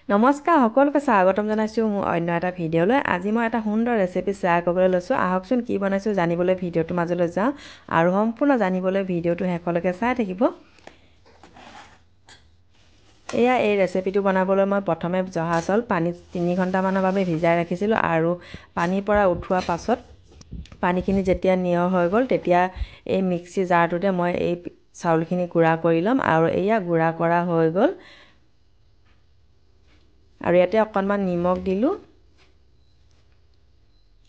নমস্কাৰ সকলোকে স্বাগতম জনাইছোঁ মোৰ অন্য এটা ভিডিঅ'লৈ। আজি মই এটা সুন্দৰ ৰেচিপি শ্বেয়াৰ কৰিবলৈ লৈছোঁ। আহকচোন কি বনাইছোঁ জানিবলৈ ভিডিঅ'টোৰ মাজলৈ যাওঁ আৰু সম্পূৰ্ণ জানিবলৈ ভিডিঅ'টো শেষলৈকে চাই থাকিব। এই ৰেচিপিটো বনাবলৈ মই প্ৰথমে জহা চাউল পানীত 3 ঘণ্টামানৰ বাবে ভিজাই ৰাখিছিলোঁ আৰু পানীৰ পৰা উঠোৱাৰ পাছত পানীখিনি যেতিয়া নিয়ৰ হৈ গ'ল তেতিয়া এই মিক্সি জাৰটোতে মই এই চাউলখিনি গুড়া কৰি ল'ম আৰু গুড়া কৰা হৈ গ'ল। আৰু ইয়াতে অকণমান নিমখ দিলোঁ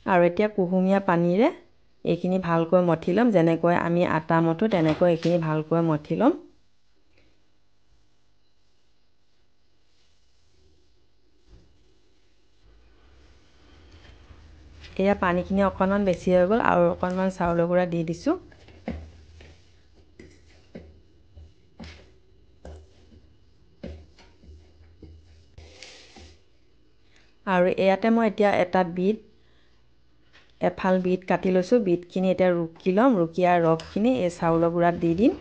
আৰু এতিয়া কুহুমীয়া পানীৰে এইখিনি ভালকৈ মঠি ল'ম। যেনেকৈ আমি আটা মঠো তেনেকৈ এইখিনি ভালকৈ মঠি ল'ম। পানীখিনি অকণমান বেছি হৈ গ'ল আৰু অকণমান চাউলৰ গুড়া দি দিছোঁ। আৰু ইয়াতে মই এতিয়া এফাল বিট কাটি লৈছোঁ। বিটখিনি এতিয়া ৰুকি ল'ম। ৰুকিয়া ৰসখিনি এই চাউলৰ গুড়াত দি দিম।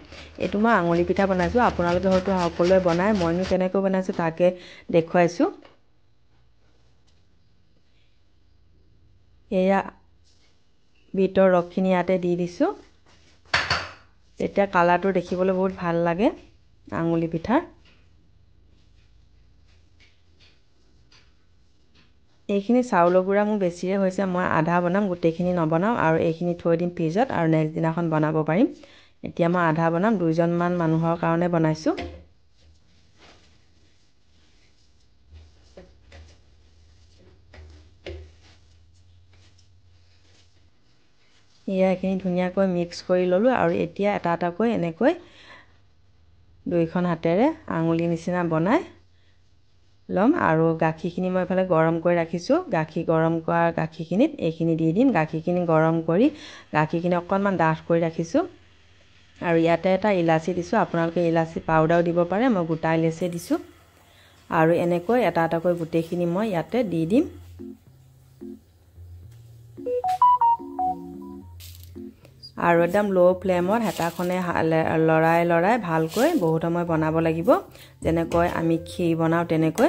এইটো মই আঙুলি পিঠা বনাইছোঁ। আপোনালোকে হয়তো সকলোৱে বনায়, মইনো কেনেকৈ বনাইছোঁ তাকে দেখুৱাইছোঁ। বিটৰ ৰসখিনি ইয়াতে দি দিছোঁ। তেতিয়া কালাৰটো দেখিবলৈ বহুত ভাল লাগে আঙুলি পিঠাৰ। এইখিনি চাউলৰ গুড়া মোৰ বেছিয়ে হৈছে, মই আধা বনাম, গোটেইখিনি নবনাওঁ আৰু এইখিনি থৈ দিম ফ্ৰিজত আৰু নেক্সট দিনাখন বনাব পাৰিম। এতিয়া মই আধা বনাম, 2জনমান মানুহৰ কাৰণে বনাইছোঁ। এইখিনি ধুনীয়াকৈ মিক্স কৰি ল'লোঁ আৰু এতিয়া এটা এটাকৈ এনেকৈ 2খন হাতেৰে আঙুলি নিচিনা বনাই ল'ম। আৰু গাখীৰখিনি মই এইফালে গৰম কৰি ৰাখিছোঁ। গৰম কৰা গাখীৰখিনিত এইখিনি দি দিম। গাখীৰখিনি গৰম কৰি গাখীৰখিনি অকণমান ডাঠ কৰি ৰাখিছোঁ আৰু ইয়াতে এটা ইলাচি দিছোঁ। আপোনালোকে ইলাচি পাউডাৰো দিব পাৰে, মই গোটা ইলাচি দিছোঁ। আৰু এনেকৈ এটা এটাকৈ গোটেইখিনি মই ইয়াতে দি দিম। আৰু একদম ল' ফ্লেমত হেতাখনে লৰাই ভালকৈ বহুত সময় বনাব লাগিব, যেনেকৈ আমি ক্ষীৰ বনাওঁ তেনেকৈ।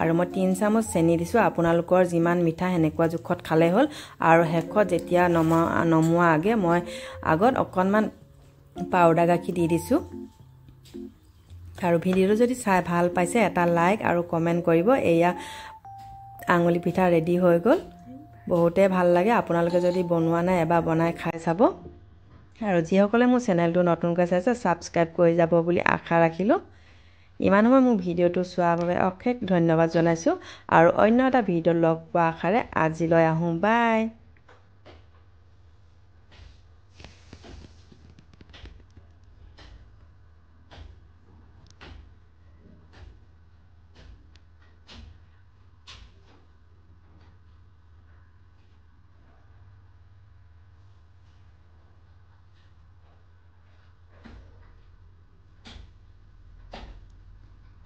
আৰু মই 3 চামুচ চেনি দিছোঁ। আপোনালোকৰ যিমান মিঠা সেনেকুৱা জোখত খালে হ'ল। আৰু শেষত যেতিয়া নমোৱা আগে মই আগত অকণমান পাউডাৰ গাখীৰ দি দিছোঁ। আৰু ভিডিঅ'টো যদি চাই ভাল পাইছে এটা লাইক আৰু কমেণ্ট কৰিব। আঙুলি পিঠা ৰেডি হৈ গ'ল। বহুতে ভাল লাগে। আপোনালোকে যদি বনোৱা নাই এবাৰ বনাই খাই চাব। আৰু যিসকলে মোৰ চেনেলটো নতুনকৈ চাইছে ছাবস্ক্ৰাইব কৰি যাব বুলি আশা ৰাখিলোঁ। ইমান সময় মোৰ ভিডিঅ'টো চোৱাৰ বাবে অশেষ ধন্যবাদ জনাইছোঁ আৰু অন্য এটা ভিডিঅ'ত লগ পোৱাৰ আশাৰে আজিলৈ আহোঁ। বাই।